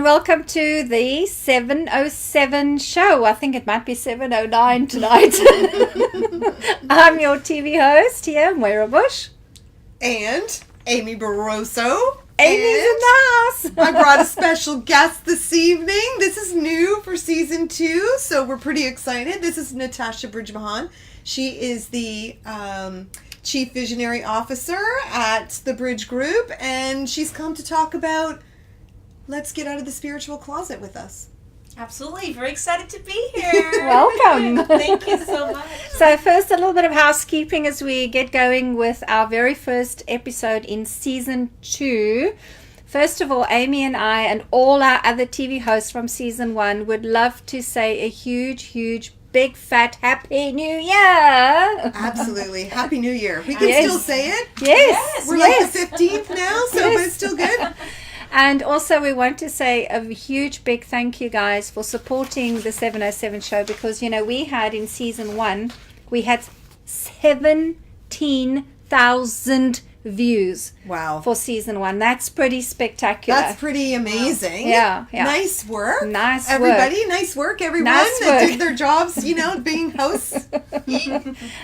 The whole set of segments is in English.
welcome to the 707 show. I think it might be 709 tonight. I'm your TV host here, Moira Bush. And Amy Barroso. Amy's in the house. I brought a special guest this evening. This is new for season 2, so we're pretty excited. This is Natasha Bridgmohan. She is the Chief Visionary Officer at the Bridge Group, and she's come to talk about Let's Get Out of the Spiritual Closet with us. Absolutely. Very excited to be here. Welcome. Thank you so much. So first, a little bit of housekeeping as we get going with our very first episode in season 2. First of all, Amy and I and all our other TV hosts from season 1 would love to say a huge, big, fat Happy New Year. Absolutely. Happy New Year. We can still say it. Yes. We're like the 15th now, so but it's still good. And also we want to say a huge big thank you guys for supporting the 707 show, because you know we had in season 1 we had 17,000 views. Wow. For season 1. That's pretty spectacular. That's pretty amazing. Yeah. Nice work. Nice Everybody, work. Nice work, everyone Nice that work. did their jobs, being hosts.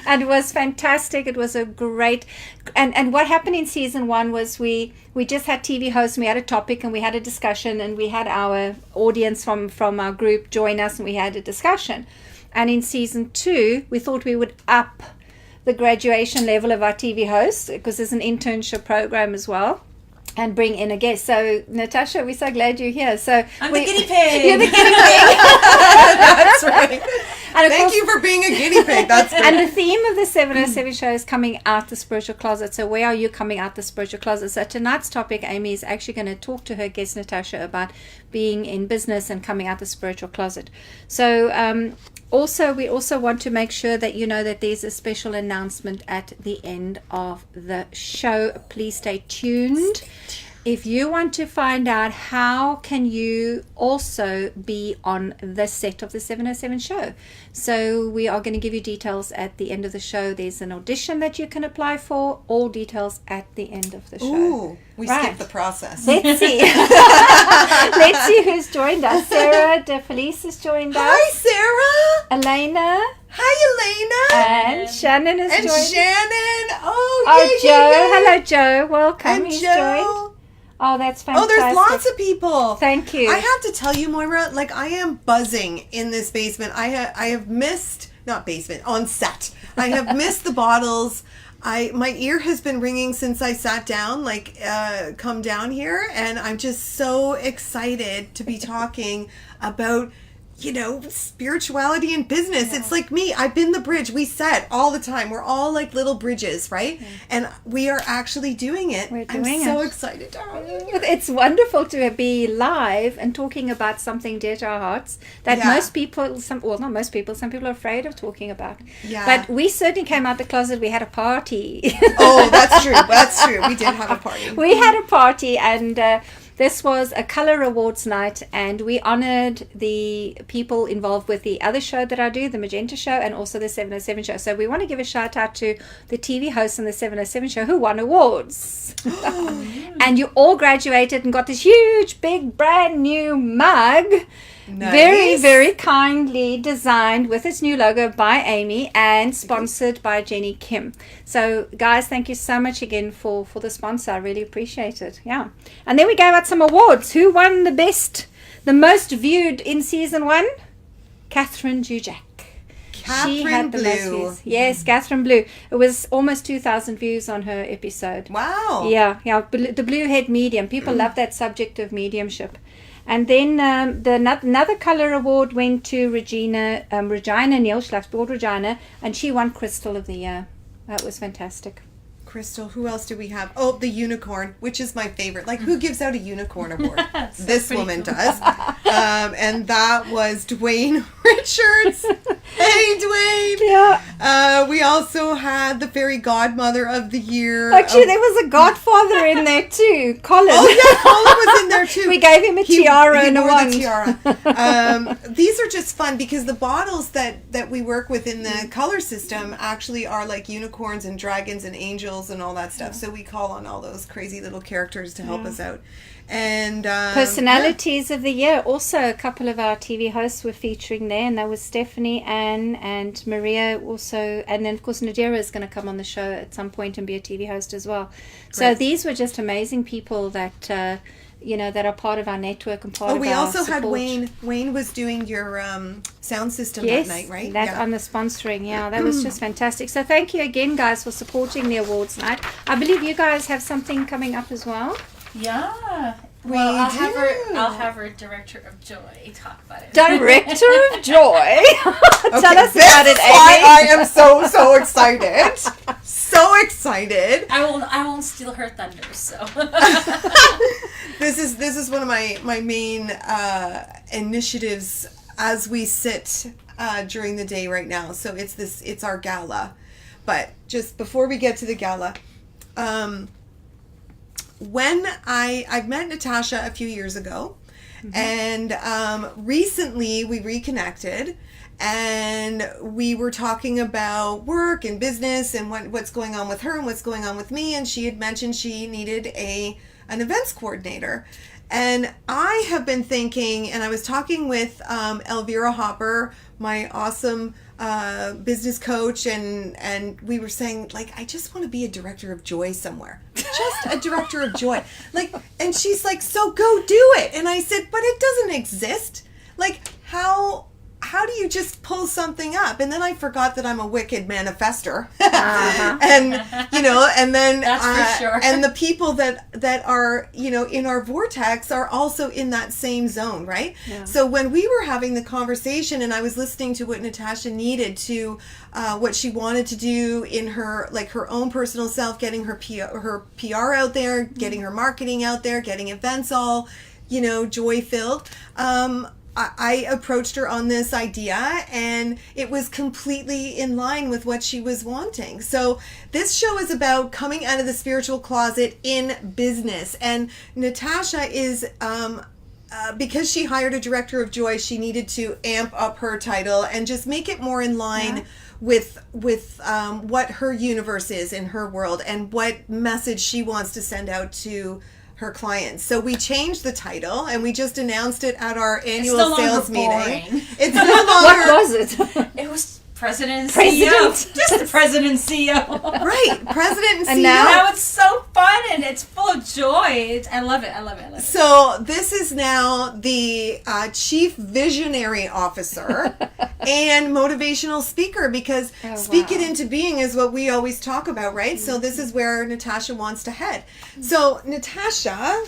And it was fantastic. It was a great, and what happened in season 1 was we just had TV hosts, and we had a topic and we had a discussion, and we had our audience from our group join us and we had a discussion. And in season 2 we thought we would up the graduation level of our TV hosts, because there's an internship program as well, and bring in a guest. So Natasha, we're so glad you're here. So I'm the guinea pig. You're the guinea pig. That's right. And Thank you for being a guinea pig. That's good. And the theme of the 707 show is coming out the spiritual closet. So where are you coming out the spiritual closet? So tonight's topic, Amy is actually going to talk to her guest Natasha about being in business and coming out the spiritual closet. So we also want to make sure that you know that there's a special announcement at the end of the show. Please stay tuned. If you want to find out how can you also be on the set of the 707 show. So we are going to give you details at the end of the show. There's an audition that you can apply for. All details at the end of the show. Ooh, we skipped the process. Let's see. Let's see who's joined us. Sarah DeFelice has joined us. Hi, Sarah. Elena. Hi, Elena. And Shannon has And joined. Shannon. Oh, Joe. yay. Hello, Joe. Welcome. And He's Joe. joined. Oh, that's fantastic. Oh, there's lots of people. Thank you. I have to tell you, Moira, I am buzzing in this basement. I have missed, not basement, on set. I have missed the bottles. My ear has been ringing since I sat down, come down here, and I'm just so excited to be talking about spirituality and business. Yeah. It's like me. I've been the bridge. We set all the time. We're all like little bridges, right? Yeah. And we are actually doing it. I'm so excited. It's wonderful to be live and talking about something dear to our hearts that most people, some people are afraid of talking about. Yeah. But we certainly came out the closet. We had a party. Oh, that's true. That's true. We did have a party. We had a party, and this was a Color Awards night, and we honored the people involved with the other show that I do, the Magenta show, and also the 707 show. So we want to give a shout out to the TV hosts on the 707 show who won awards. And you all graduated and got this huge, big, brand new mug. Nice. Very, very kindly designed with its new logo by Amy and sponsored by Jenny Kim. So, guys, thank you so much again for the sponsor. I really appreciate it. Yeah. And then we gave out some awards. Who won the most viewed in season 1? Catherine Jujak. She had the most views. Yes, Catherine Blue. It was almost 2,000 views on her episode. Wow. Yeah. The Blue Head Medium. People love that subject of mediumship. And then another Color Award went to Regina Neilschlag's Broad Regina, and she won Crystal of the Year. That was fantastic. Crystal, who else do we have? Oh, the unicorn, which is my favorite. Who gives out a unicorn award? This woman does. And that was Dwayne Richards. Hey, Dwayne. Yeah. We also had the fairy godmother of the year. Actually, there was a godfather in there too, Colin. Oh, yeah, Colin was in there too. We gave him a tiara and a wore wand. The tiara. These are just fun because the bottles that we work with in the color system actually are like unicorns and dragons and angels and all that stuff. So we call on all those crazy little characters to help us out. And Personalities of the year. Also, a couple of our TV hosts were featuring there, and that was Stephanie, Anne, and Maria also. And then, of course, Nadira is going to come on the show at some point and be a TV host as well. So Great. these were just amazing people that, that are part of our network and part of our we also support. had Wayne. Wayne was doing your sound system Yes, that night, right? that on the sponsoring. Yeah, that was just fantastic. So thank you again, guys, for supporting the awards night. I believe you guys have something coming up as well. Yeah. We Well, I'll do. have our director of joy talk about it. Director of Joy. Tell us this about it, is why Amy. I am so excited. So excited. I won't steal her thunder. So This is one of my main initiatives as we sit during the day right now. So it's our gala. But just before we get to the gala, when I've met Natasha a few years ago, and recently we reconnected, and we were talking about work and business and what's going on with her and what's going on with me, and she had mentioned she needed an events coordinator. And I have been thinking, and I was talking with Elvira Hopper, my awesome business coach, and we were saying, like, I just want to be a director of joy somewhere. Just a director of joy. Like, and she's like, so go do it. And I said, but it doesn't exist. Like, how do you just pull something up? And then I forgot that I'm a wicked manifester. And, and then, That's for sure. and the people that are, in our vortex are also in that same zone, right? Yeah. So when we were having the conversation and I was listening to what Natasha needed to, what she wanted to do in her own personal self, getting her PR out there, getting her marketing out there, getting events all, joy filled, I approached her on this idea, and it was completely in line with what she was wanting. So this show is about coming out of the spiritual closet in business. And Natasha is, because she hired a director of joy, she needed to amp up her title and just make it more in line with what her universe is in her world and what message she wants to send out to her clients. So we changed the title, and we just announced it at our annual no sales longer meeting. boring. It's no longer What was it? it was President and President. CEO. Just the President and CEO. right, President and And CEO. Now it's so fun and it's full of joy. I love it. So this is now the Chief Visionary Officer and motivational speaker, because speak it into being is what we always talk about, right? So this is where Natasha wants to head. So Natasha,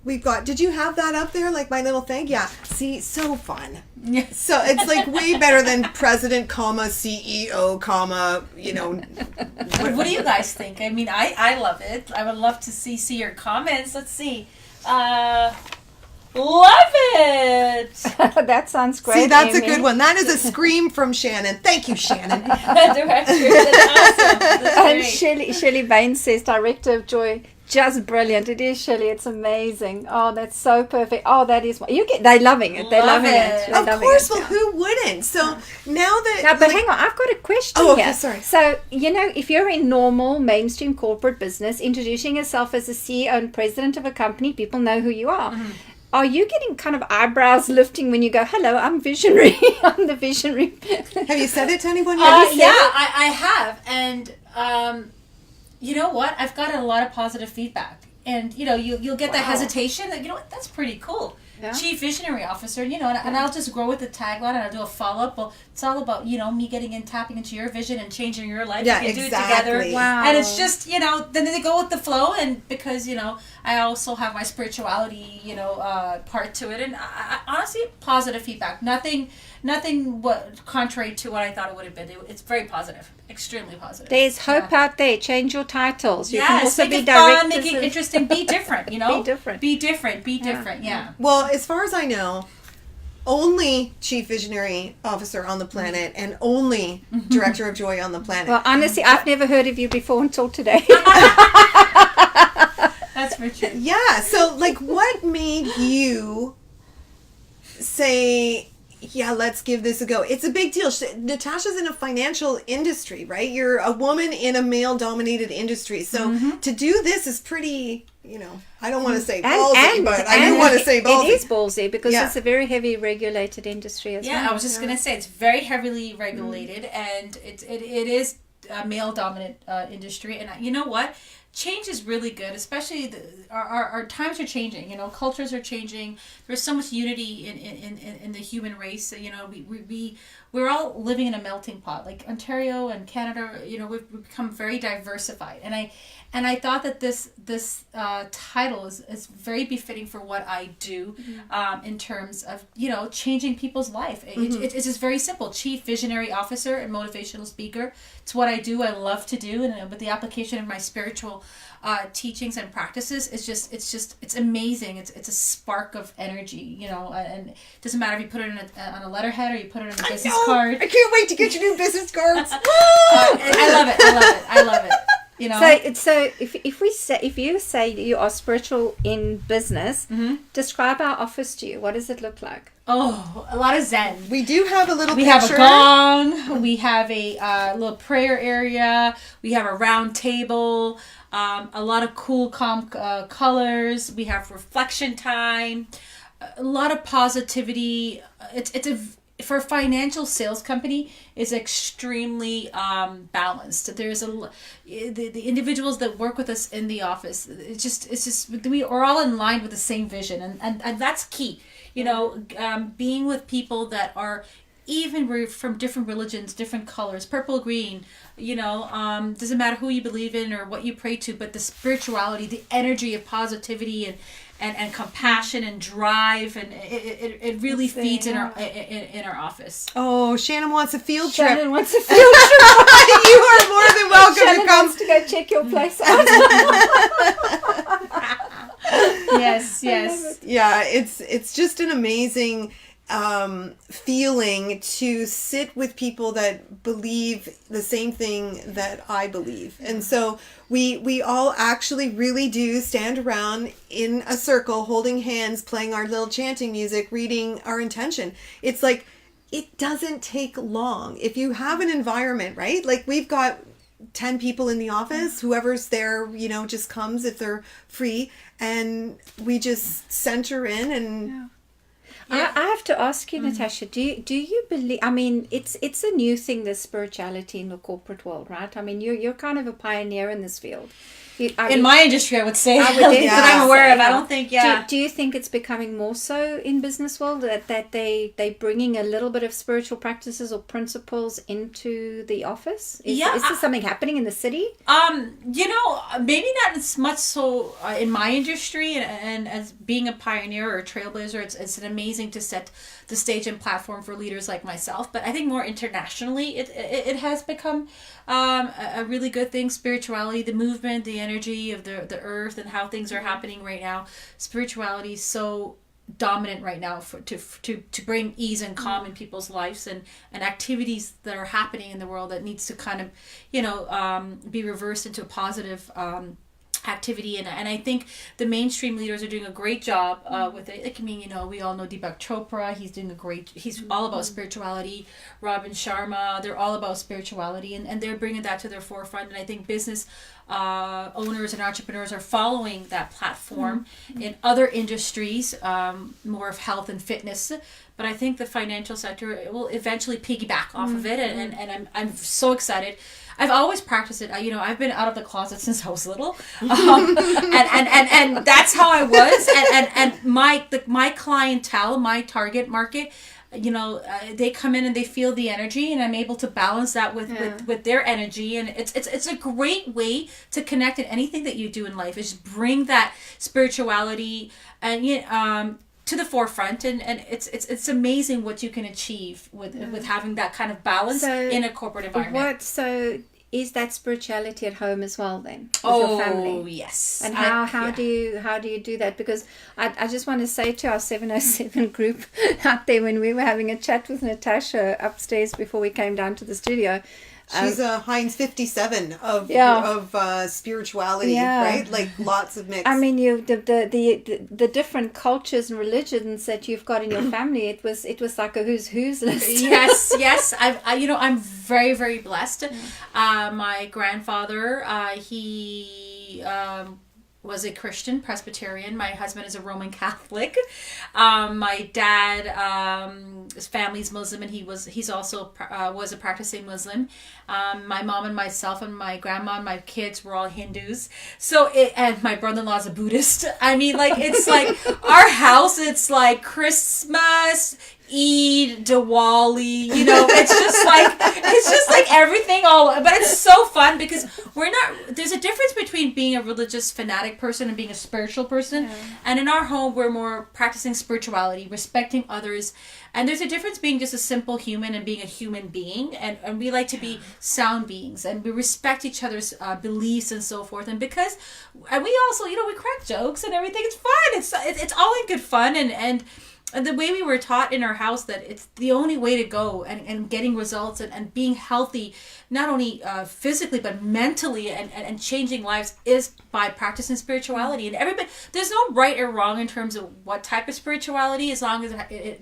we've got, did you have that up there, like my little thing? Yeah. See, so fun. Yes. So it's like way better than president, CEO, What do you guys think? I mean, I love it. I would love to see your comments. Let's see. Love it. That sounds great. See, that's Amy. a good one. That is a scream from Shannon. Thank you, Shannon. Director. That's awesome. That's And great. Shirley Bain says, Director of Joy, just brilliant. It is, Shirley. It's amazing. Oh, that's so perfect. Oh, that is. They're loving it. They're Love loving it. it. They're Of loving course, it. well, who wouldn't? So now that... Now, but hang on, I've got a question Oh, okay, here. sorry. So, if you're in normal mainstream corporate business, introducing yourself as a CEO and president of a company, people know who you are. Mm-hmm. Are you getting kind of eyebrows lifting when you go, hello, I'm visionary. I'm the visionary. Have you said it to anyone yet? Yeah, I have. And you know what? I've gotten a lot of positive feedback. And, you'll get that hesitation that, what, that's pretty cool. Yeah. Chief Visionary Officer, and I'll just grow with the tagline, and I'll do a follow-up. Well, it's all about, me getting in, tapping into your vision and changing your life. Yeah, We can do it exactly. together. Wow. And it's just, then they go with the flow, and because, I also have my spirituality, part to it. And I honestly, positive feedback. Nothing contrary to what I thought it would have been. It's very positive. Extremely positive. There's hope out there. Change your titles. You can Yes, also make be it fun, directors make it of- interesting, be different, Be different. Be different, yeah. Well, as far as I know, only Chief Visionary Officer on the planet and only Director of Joy on the planet. Well, honestly, I've never heard of you before until today. That's for true. Yeah, so, what made you say, yeah, let's give this a go. It's a big deal. Natasha's in a financial industry, right? You're a woman in a male-dominated industry. So to do this is pretty, I don't want to say ballsy, but I do want to say ballsy. It is ballsy because it's a very heavy regulated industry as well. Yeah, I was just going to say it's very heavily regulated and it is a male-dominant industry. And you know what? Change is really good, especially our times are changing. Cultures are changing. There's so much unity in the human race. We're all living in a melting pot. Like Ontario and Canada, we've become very diversified. And I thought that this title is very befitting for what I do in terms of changing people's life. It's just very simple. Chief Visionary Officer and Motivational Speaker. It's what I do. I love to do, and with the application of my spiritual teachings and practices, it's amazing. It's a spark of energy, and it doesn't matter if you put it on a letterhead or you put it on a business card. I can't wait to get your new business cards. I love it. So if you say you are spiritual in business, describe our office to you. What does it look like? Oh, a lot of Zen. We do have a little picture. Have a gong. We have a little prayer area. We have a round table. A lot of cool, calm colors. We have reflection time. A lot of positivity. For a financial sales company, is extremely balanced. There's the individuals that work with us in the office. It's just we are all in line with the same vision, and that's key. Being with people that are even from different religions, different colors, purple, green. Doesn't matter who you believe in or what you pray to, but the spirituality, the energy of positivity and compassion and drive, and it really feeds in our office. Oh, Shannon wants a field trip. Shannon wants a field trip. You are more than welcome Shannon to come. wants to go check your place out. Yes. Yeah, it's just an amazing feeling to sit with people that believe the same thing that I believe. And so we all actually really do stand around in a circle, holding hands, playing our little chanting music, reading our intention. It's like, it doesn't take long. If you have an environment, right? Like we've got 10 people in the office, whoever's there, just comes if they're free, and we just center in and... Yeah. I have to ask you, Natasha, do you believe, it's a new thing, this spirituality in the corporate world, right? You're kind of a pioneer in this field. In my industry, I would say, that I'm aware of. I don't think, Do you think it's becoming more so in business world that they bringing a little bit of spiritual practices or principles into the office? Is there something happening in the city? Maybe not as much so in my industry, and as being a pioneer or a trailblazer, it's amazing to set the stage and platform for leaders like myself. But I think more internationally, it has become a really good thing. Spirituality, the movement, the energy of the earth and how things are happening right now. Spirituality is so dominant right now to bring ease and calm in people's lives, and activities that are happening in the world that needs to kind of be reversed into a positive activity, and I think the mainstream leaders are doing a great job with it. We all know Deepak Chopra. He's all about spirituality. Robin Sharma, they're all about spirituality, and they're bringing that to their forefront. And I think business owners and entrepreneurs are following that platform in other industries, more of health and fitness. But I think the financial sector will eventually piggyback off of it, and I'm so excited. I've always practiced it. I've been out of the closet since I was little, and that's how I was. And my clientele, my target market, they come in and they feel the energy, and I'm able to balance that with their energy, and it's a great way to connect in anything that you do in life. Is bring that spirituality and to the forefront, and it's amazing what you can achieve with having that kind of balance in a corporate environment. So is that spirituality at home as well then with your family? Oh yes. And how do you do that? Because I just want to say to our 707 group out there, when we were having a chat with Natasha upstairs before we came down to the studio, She's a Heinz 57 of spirituality, right? Like lots of mix. I mean, the different cultures and religions that you've got in your family. It was like a who's list. Yes. I'm very, very blessed. My grandfather, he was a Christian Presbyterian. My husband is a Roman Catholic. My dad, his family's Muslim, and he's also was a practicing Muslim. My mom and myself and my grandma and my kids were all Hindus. And my brother-in-law's a Buddhist. I mean, like, it's like our house. It's like Christmas, Eid, Diwali, it's just like everything but it's so fun because there's a difference between being a religious fanatic person and being a spiritual person. And in our home, we're more practicing spirituality, respecting others. And there's a difference being just a simple human and being a human being. And we like to be sound beings, and we respect each other's beliefs and so forth. And we also, we crack jokes and everything. It's fun. It's all in good fun. And the way we were taught in our house that it's the only way to go and getting results and being healthy, not only physically but mentally and changing lives is by practicing spirituality. And everybody, there's no right or wrong in terms of what type of spirituality, as long as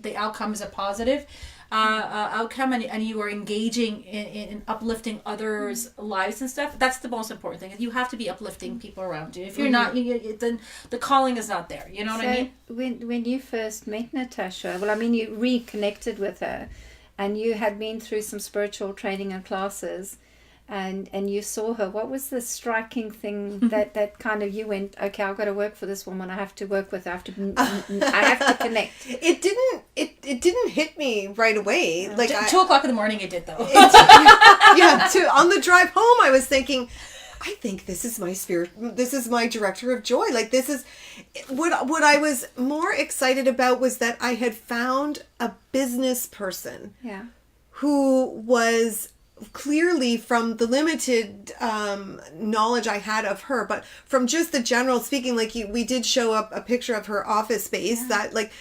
the outcome is a positive outcome and you are engaging in uplifting others' lives and stuff. That's the most important thing. You have to be uplifting people around you. If you're not, then the calling is not there. You know what I mean? When you first met Natasha, you reconnected with her, and you had been through some spiritual training and classes, and you saw her. What was the striking thing that kind of you went, okay, I've got to work for this woman. I have to work with her. I have to connect. It didn't hit me right away. Like 2 o'clock in the morning, it did though. On the drive home, I was thinking, I think this is my spirit. This is my director of joy. Like, this is what I was more excited about was that I had found a business person who was clearly, from the limited knowledge I had of her, but from just the general speaking, like we did show up a picture of her office space that, like,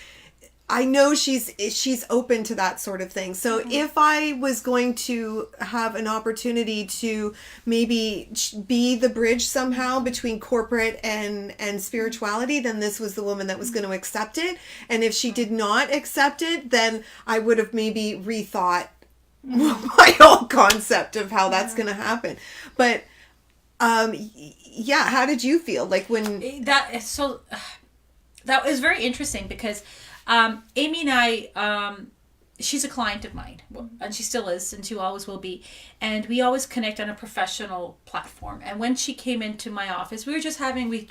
I know she's open to that sort of thing. So if I was going to have an opportunity to maybe be the bridge somehow between corporate and spirituality, then this was the woman that was going to accept it. And if she did not accept it, then I would have maybe rethought my whole concept of how that's going to happen. But how did you feel like when that was very interesting because Amy and I, she's a client of mine, and she still is, and she always will be, and we always connect on a professional platform. And when she came into my office, we were just having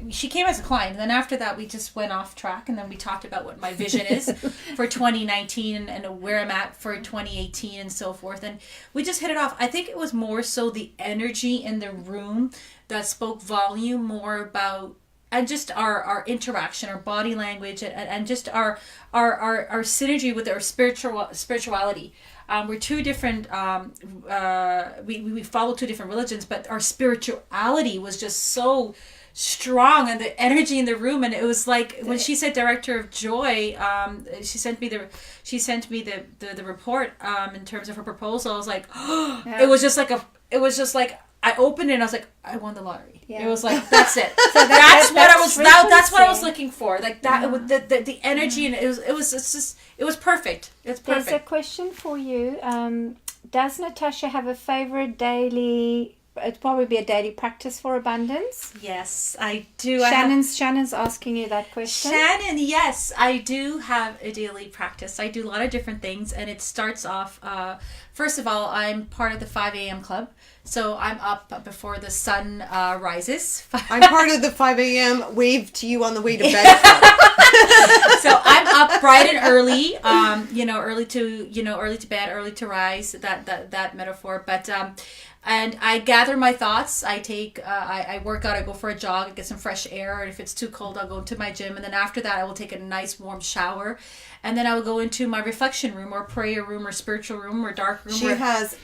she came as a client, and then after that we just went off track, and then we talked about what my vision is for 2019 and where I'm at for 2018 and so forth, and we just hit it off. I think it was more so the energy in the room that spoke volume more about, and just our interaction, our body language, and just our synergy with our spirituality. We're two different, we follow two different religions, but our spirituality was just so strong, and the energy in the room. And it was like when she said director of joy, she sent me the report in terms of her proposal. I was like, it was just like I opened it and I was like, I won the lottery. It was like, that's it. So that's what I was looking for. Like that, the energy, and it was perfect. It's perfect. There's a question for you. Does Natasha have a favorite daily? It'd probably be a daily practice for abundance. Yes, I do. Shannon's asking you that question. Shannon, yes, I do have a daily practice. I do a lot of different things, and it starts off. First of all, I'm part of the 5 a.m. club. So I'm up before the sun rises. I'm part of the 5 a.m. wave to you on the way to bed club. So I'm up bright and early, early to bed, early to rise, that metaphor. But and I gather my thoughts. I take, I work out, I go for a jog, I get some fresh air. And if it's too cold, I'll go into my gym. And then after that, I will take a nice warm shower. And then I will go into my reflection room or prayer room or spiritual room or dark room. She has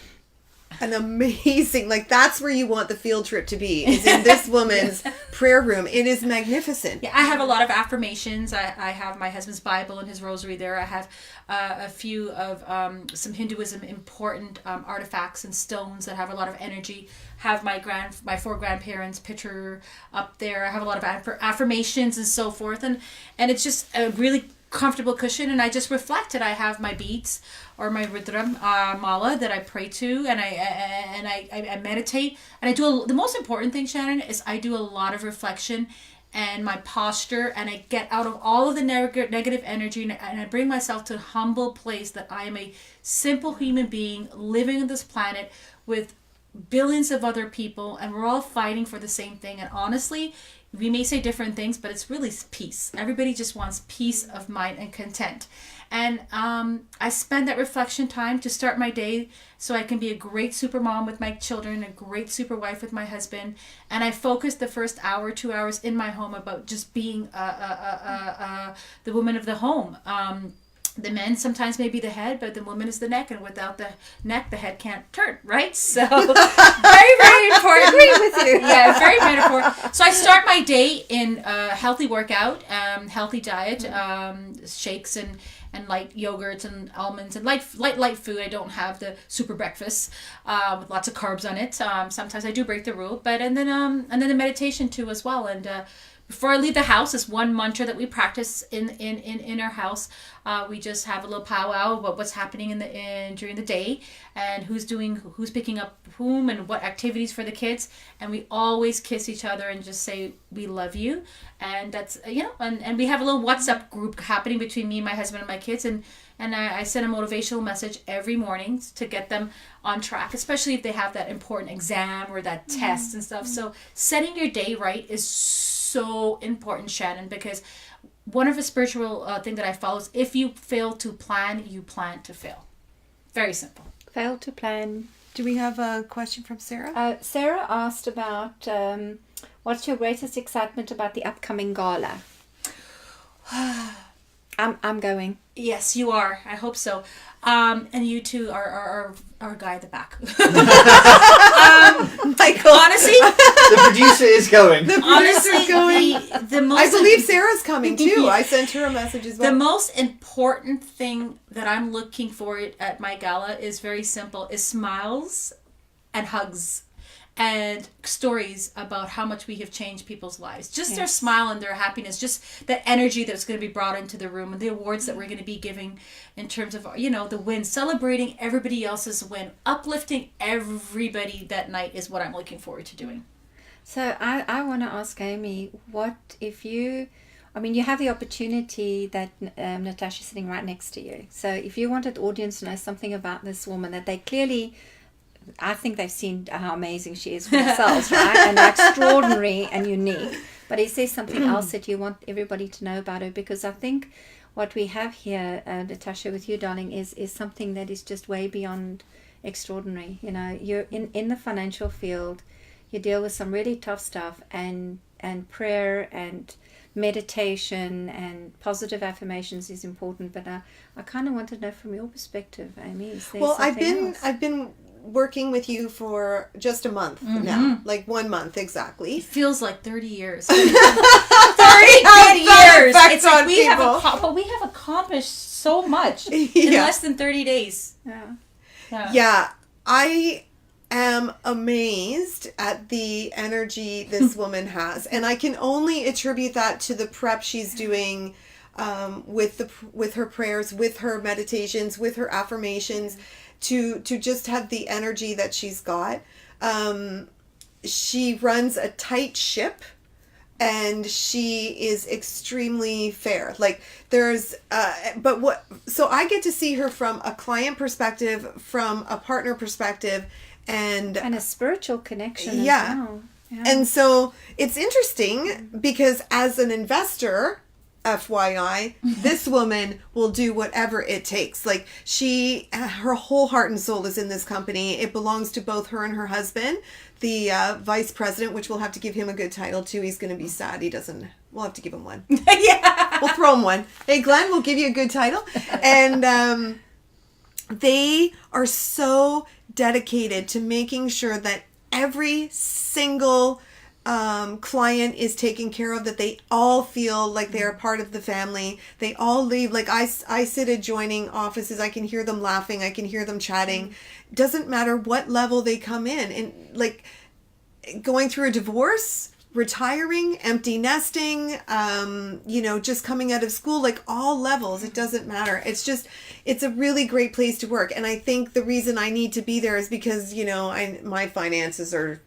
an amazing, like that's where you want the field trip to be, is in this woman's prayer room. It is magnificent. Yeah, I have a lot of affirmations. I have my husband's Bible and his rosary there. I have a few of some Hinduism important artifacts and stones that have a lot of energy. Have my 4 grandparents' picture up there. I have a lot of affirmations and so forth, and it's just a really comfortable cushion, and I just reflect it. I have my beads or my Rudra mala that I pray to, and I meditate, and I do the most important thing, Shannon, is I do a lot of reflection and my posture, and I get out of all of the negative energy, and I bring myself to a humble place that I am a simple human being living on this planet with billions of other people, and we're all fighting for the same thing. And honestly, we may say different things, but it's really peace. Everybody just wants peace of mind and content. And I spend that reflection time to start my day so I can be a great super mom with my children, a great super wife with my husband. And I focus the first hour, 2 hours in my home about just being the woman of the home. The men sometimes may be the head, but the woman is the neck, and without the neck, the head can't turn, right? So, very, very important. I agree with you. Yeah, very, very important. So I start my day in healthy workout, healthy diet, shakes and light yogurts and almonds and light food. I don't have the super breakfast with lots of carbs on it. Sometimes I do break the rule, but and then the meditation too as well. And before I leave the house, is one mantra that we practice in our house. We just have a little powwow about what's happening during the day, and who's picking up whom, and what activities for the kids. And we always kiss each other and just say we love you. And that's and we have a little WhatsApp group happening between me and my husband and my kids, and I send a motivational message every morning to get them on track, especially if they have that important exam or that test and stuff. So setting your day right is so important, Shannon, because one of the spiritual thing that I follow is if you fail to plan, you plan to fail. Very simple. Fail to plan. Do we have a question from Sarah? Sarah asked about what's your greatest excitement about the upcoming gala? I'm going. Yes, you are. I hope so. And you two are our guy at the back. Michael. Honestly, the producer is going. The producer's going. The most I believe Sarah's coming too. I sent her a message as well. The most important thing that I'm looking for at my gala is very simple: is smiles and hugs and stories about how much we have changed people's lives. Just their smile and their happiness, just the energy that's going to be brought into the room, and the awards that we're going to be giving in terms of, the win, celebrating everybody else's win, uplifting everybody that night is what I'm looking forward to doing. So I want to ask Amy, what if you have the opportunity that Natasha's sitting right next to you. So if you wanted the audience to know something about this woman that they clearly, I think they've seen how amazing she is for themselves, right? And extraordinary and unique. But is there something else that you want everybody to know about her? Because I think what we have here, Natasha, with you, darling, is something that is just way beyond extraordinary. You're in the financial field. You deal with some really tough stuff, and prayer and meditation and positive affirmations is important. But I kind of want to know from your perspective, Amy. Is there something else? I've been working with you for just a month now, like 1 month exactly. It feels like 30 years. 30 good years. It's like we have accomplished so much in less than 30 days. Yeah. I am amazed at the energy this woman has, and I can only attribute that to the prep she's doing with her prayers, with her meditations, with her affirmations. To just have the energy that she's got. She runs a tight ship, and she is extremely fair. Like there's, so I get to see her from a client perspective, from a partner perspective, and a spiritual connection as well. Yeah. And so it's interesting because as an investor, FYI, this woman will do whatever it takes. Like her whole heart and soul is in this company. It belongs to both her and her husband, the vice president, which we'll have to give him a good title too. He's going to be sad he doesn't. We'll have to give him one. Yeah. We'll throw him one. Hey, Glenn, we'll give you a good title. And they are so dedicated to making sure that every single client is taken care of, that they all feel like they are part of the family. They all leave. Like I sit adjoining offices. I can hear them laughing. I can hear them chatting. Doesn't matter what level they come in. And like going through a divorce, retiring, empty nesting, just coming out of school, like all levels, it doesn't matter. It's a really great place to work. And I think the reason I need to be there is because, my finances are,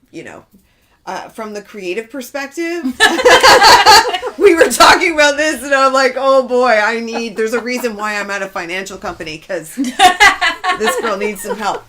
from the creative perspective, we were talking about this and I'm like, oh boy, there's a reason why I'm at a financial company, because this girl needs some help.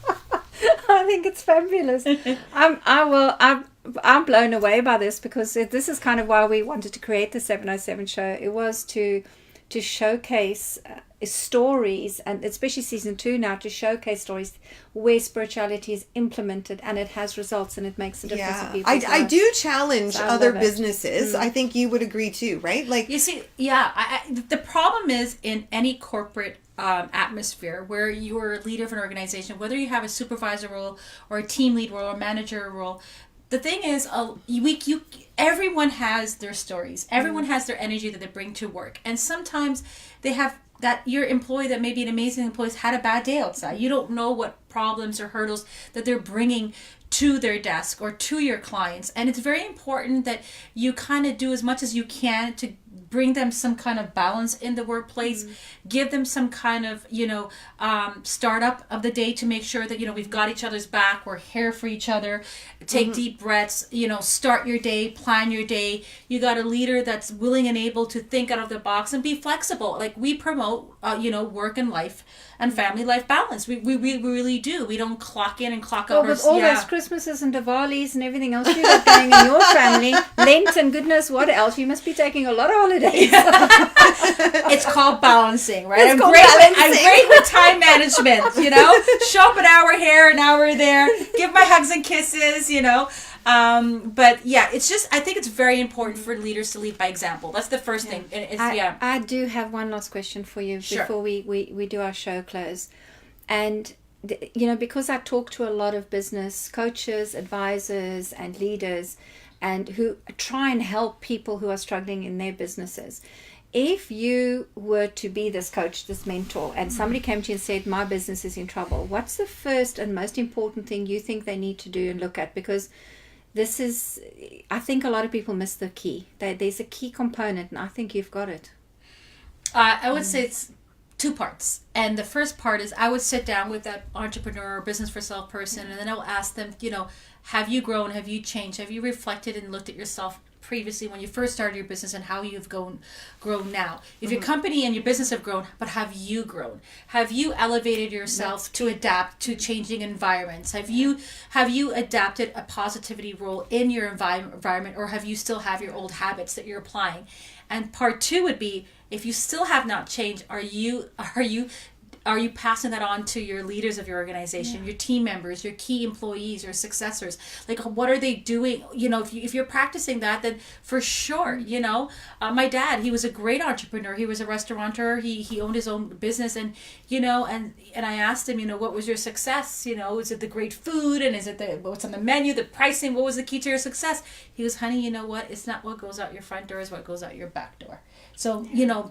I think it's fabulous. I'm blown away by this, because this is kind of why we wanted to create the 707 show. It was to showcase stories, and especially season 2 now, to showcase stories where spirituality is implemented and it has results and it makes a difference in people's lives. I do challenge other businesses. I think you would agree too, right? Like, you see, the problem is in any corporate atmosphere where you're a leader of an organization, whether you have a supervisor role or a team lead role or manager role, the thing is, everyone has their stories. Everyone has their energy that they bring to work, and sometimes they have that your employee that may be an amazing employee has had a bad day outside. You don't know what problems or hurdles that they're bringing to their desk or to your clients. And it's very important that you kind of do as much as you can to bring them some kind of balance in the workplace, give them some kind of, startup of the day to make sure that, we've got each other's back, we're here for each other, take deep breaths, start your day, plan your day. You got a leader that's willing and able to think out of the box and be flexible. Like we promote, work and life and family life balance. We really do. We don't clock in and clock out. With all those Christmases and Diwalis and everything else you got going in your family, Lent and goodness, what else? You must be taking a lot of holidays. It's called balancing, right? I'm great with time management, Show up an hour here, an hour there, give my hugs and kisses, But yeah, it's just, I think it's very important for leaders to lead by example. That's the first thing. I do have one last question for you before we do our show close. And, because I talk to a lot of business coaches, advisors, and leaders, and who try and help people who are struggling in their businesses. If you were to be this coach, this mentor, and somebody came to you and said, my business is in trouble, what's the first and most important thing you think they need to do and look at? Because I think a lot of people miss the key. There's a key component, and I think you've got it. I would say it's 2 parts. And the first part is I would sit down with that entrepreneur or business for self person, and then I will ask them, have you grown? Have you changed? Have you reflected and looked at yourself previously when you first started your business and how you've grown now? If your company and your business have grown, but have you grown? Have you elevated yourself to adapt to changing environments? Have you adapted a positivity role in your environment, or have you still have your old habits that you're applying? And part 2 would be, if you still have not changed, are you passing that on to your leaders of your organization, your team members, your key employees, your successors? Like, what are they doing? If you're practicing that, then for sure, my dad, he was a great entrepreneur. He was a restaurateur. He owned his own business, and I asked him, what was your success? Is it the great food, and is it what's on the menu, the pricing? What was the key to your success? He goes, honey, you know what? It's not what goes out your front door, it's what goes out your back door. So,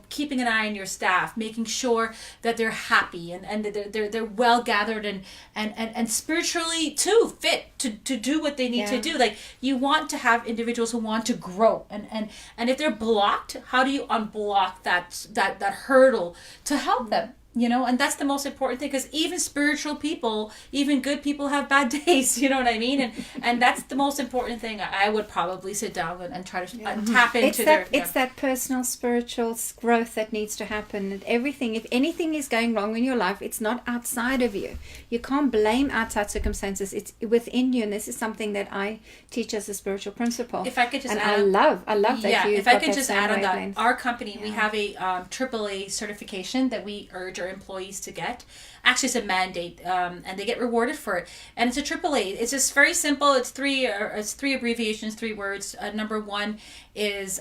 keeping an eye on your staff, making sure that they're happy and they're well gathered and spiritually too fit to do what they need to do. Like, you want to have individuals who want to grow, and if they're blocked, how do you unblock that hurdle to help them? And that's the most important thing, because even spiritual people, even good people, have bad days, you know what I mean? And that's the most important thing. I would probably sit down and try to tap into It's that personal spiritual growth that needs to happen. And everything, if anything is going wrong in your life, it's not outside of you. You can't blame outside circumstances. It's within you, and this is something that I teach as a spiritual principle. If I could just I love that you. If I could just add on that, our company, we have a AAA certification that we urge our employees to get. Actually, it's a mandate, and they get rewarded for it. And it's a AAA. It's just very simple. It's three abbreviations, 3 words. Number 1 is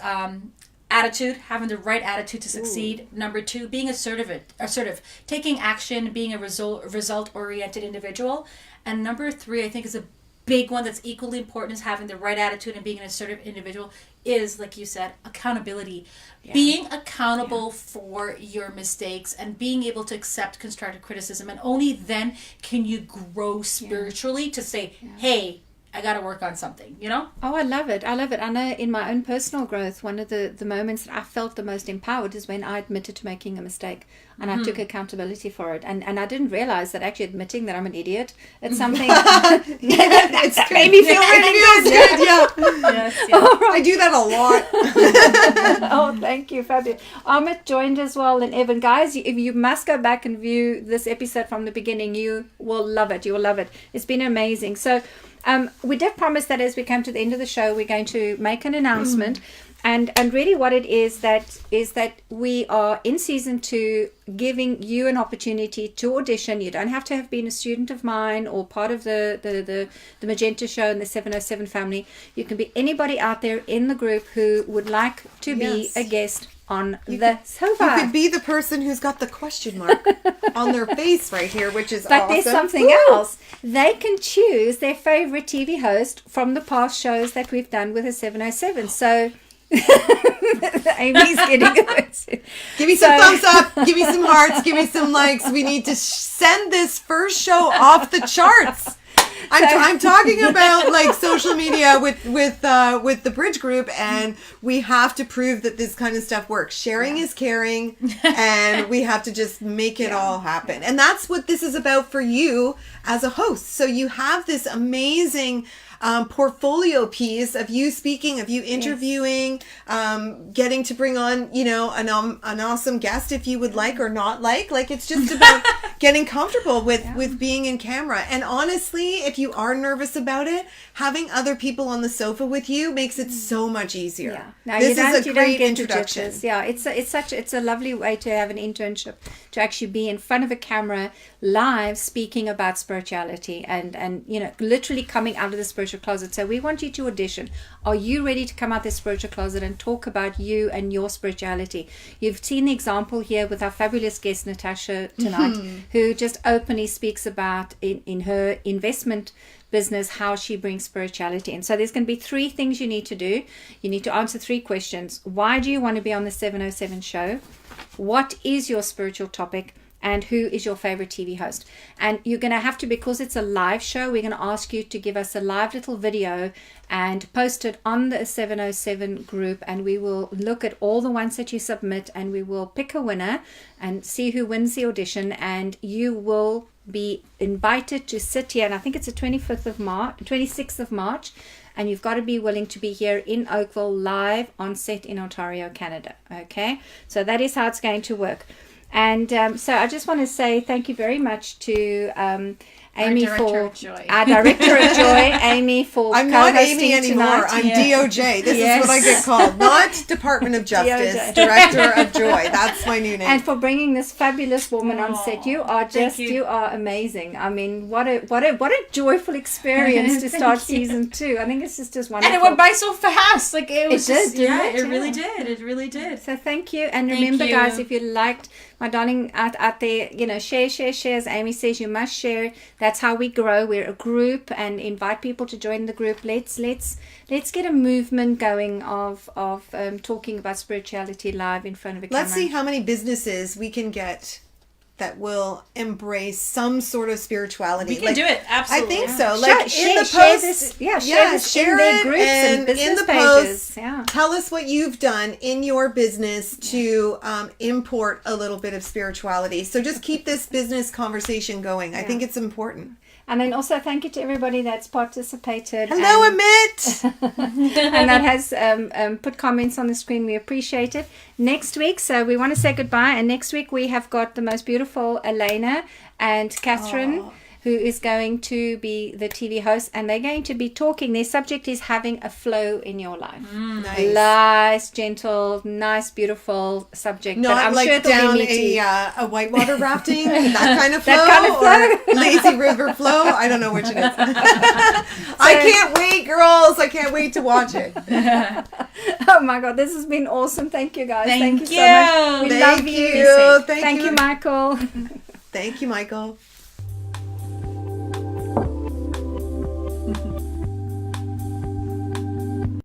attitude, having the right attitude to succeed. Number 2, being assertive, taking action, being a result-oriented individual. And number 3, I think is a big one that's equally important as having the right attitude and being an assertive individual is, like you said, accountability. Yeah. Being accountable for your mistakes and being able to accept constructive criticism. And only then can you grow spiritually to say, hey, I got to work on something, you know? Oh, I love it. I know in my own personal growth, one of the moments that I felt the most empowered is when I admitted to making a mistake and I took accountability for it. And I didn't realize that actually admitting that I'm an idiot, it's something that made me feel really good. Yes, yeah. Right. I do that a lot. Oh, thank you. Fabulous. Amit joined as well, and Evan. Guys, if you must go back and view this episode from the beginning, you will love it. You will love it. It's been amazing. So, we did promise that as we come to the end of the show, we're going to make an announcement. And really what it is that we are in season 2 giving you an opportunity to audition. You don't have to have been a student of mine or part of the Magenta show and the 707 family. You can be anybody out there in the group who would like to be a guest on the sofa. You could be the person who's got the question mark on their face right here, which is awesome. But there's something else. They can choose their favorite TV host from the past shows that we've done with the 707. So Amy's getting it. Give me some thumbs up. Give me some hearts. Give me some likes. We need to send this first show off the charts. I'm talking about like social media with the Bridge Group, and we have to prove that this kind of stuff works. Sharing is caring, and we have to just make it all happen. And that's what this is about for you as a host. So you have this amazing portfolio piece of you speaking, of you interviewing, getting to bring on, an awesome guest if you would like or not like. Like, it's just about getting comfortable with being in camera. And honestly, if you are nervous about it, having other people on the sofa with you makes it so much easier. Yeah. Now, this is a great introduction. Yeah, it's a lovely way to have an internship, to actually be in front of a camera live speaking about spirituality and literally coming out of the spiritual closet. So we want you to audition. Are you ready to come out the spiritual closet and talk about you and your spirituality? You've seen the example here with our fabulous guest Natasha tonight, who just openly speaks about in her investment business how she brings spirituality in. So there's going to be 3 things you need to do. You need to answer 3 questions. Why do you want to be on the 707 show? What is your spiritual topic? And who is your favorite TV host? And you're going to have to, because it's a live show, we're going to ask you to give us a live little video and post it on the 707 group, and we will look at all the ones that you submit and we will pick a winner and see who wins the audition, and you will be invited to sit here, and I think it's the 26th of March, and you've got to be willing to be here in Oakville live on set in Ontario, Canada. Okay, so that is how it's going to work. And so I just want to say thank you very much to Amy for our director of joy, Amy for I'm not Amy anymore. I'm DOJ. This is what I get called, not Department of Justice, DOJ. Director of Joy. That's my new name. And for bringing this fabulous woman on set. You are you are amazing. I mean, what a joyful experience to start season 2. I think it's just wonderful. And it went by so fast. Like it was it really did. It really did. So thank you. And remember, guys, if you liked my darling out there, share, as Amy says, you must share. That's how we grow. We're a group, and invite people to join the group. Let's get a movement going of talking about spirituality live in front of a camera. Let's see how many businesses we can get that will embrace some sort of spirituality. We can do it, absolutely. I think so. Like share in their groups and business in the pages. Post, tell us what you've done in your business to import a little bit of spirituality. So just keep this business conversation going. I think it's important. And then also thank you to everybody that's participated. Hello, Amit! And that has put comments on the screen. We appreciate it. Next week, so we want to say goodbye. And next week we have got the most beautiful Elena and Catherine, who is going to be the TV host. And they're going to be talking. Their subject is having a flow in your life. Nice, gentle, nice, beautiful subject. Not I'm like sure down a whitewater rafting, that kind of flow, or lazy river flow. I don't know which it is. I can't wait, girls. I can't wait to watch it. Oh my God, this has been awesome. Thank you guys. Thank so you. much. We Thank love you. you. Thank you, Michael. Thank you, Michael.